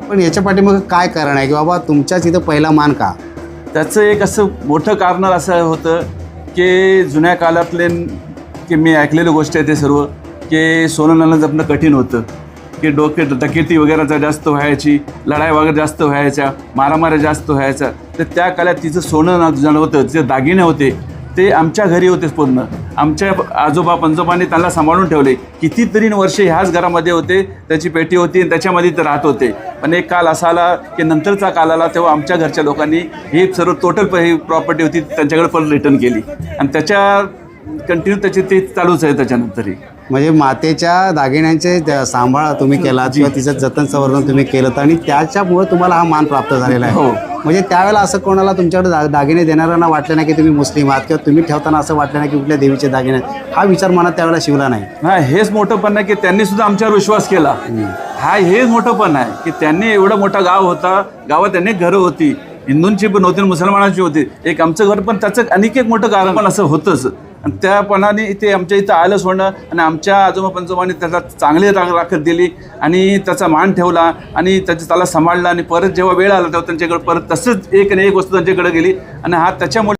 पण याच्या पाठीमागे काय कारण आहे की बाबा तुमच्याच इथं पहिला मान का? त्याचं एक असं मोठं कारण असं होतं की जुन्या काळातले की मी ऐकलेली गोष्ट आहे ते सर्व की सोनं नाणं जपणं कठीण होतं, की डकेती वगैरे जास्त व्हायची, लढाई वगैरे जास्त व्हायच्या, मारामाऱ्या जास्त व्हायच्या. तर त्या काळात तिचं सोनं नाणं होतं, जे दागिने होते ते आमच्या घरी होते. पूर्ण आमच्या आजोबा पंजोबांनी त्यांना सांभाळून ठेवले. कितीतरी वर्षे ह्याच घरामध्ये होते, त्याची पेटी होती आणि त्याच्यामध्ये ते राहत होते. पण एक काल असा आला की नंतरचा काल आला तेव्हा आमच्या घरच्या लोकांनी ही सर्व टोटल ही प्रॉपर्टी होती त्यांच्याकडे परत रिटर्न केली आणि त्याच्या कंटिन्यू त्याचे ते चालूच आहे त्याच्यानंतरही. म्हणजे मातेच्या दागिन्यांचे सांभाळ तुम्ही केलात किंवा तिचं जतन संवर्धन तुम्ही केलं आणि त्याच्यामुळे तुम्हाला हा मान प्राप्त झालेला आहे. हो. म्हणजे त्यावेळेला असं कोणाला तुमच्याकडे दागिने देणाऱ्यांना वाटलं नाही की तुम्ही मुस्लिम आहात किंवा तुम्ही ठेवताना असं वाटलं नाही की कुठल्या देवीचे दागिने आहेत, हा विचार मनात त्यावेळेला शिवला नाही? हा, हेच मोठं पण आहे की त्यांनी सुद्धा आमच्यावर विश्वास केला. हा हेच मोठं पण आहे की त्यांनी एवढं मोठं गाव होता, गावात अनेक घरं होती, हिंदूंची पण होती, मुसलमानांची होती. एक आमचं घर पण त्याचं अनेक एक मोठं कारण पण असं होतंच. आणि त्यापणाने ते आमच्या इथं आलं सोडणं आणि आमच्या आजोबा पंजोबांनी त्याला चांगली राखत दिली आणि त्याचा मान ठेवला आणि त्याला सांभाळला आणि परत जेव्हा वेळ आला तेव्हा त्यांच्याकडे परत तसंच एक आणि एक वस्तू त्यांच्याकडे गेली आणि हा त्याच्यामुळे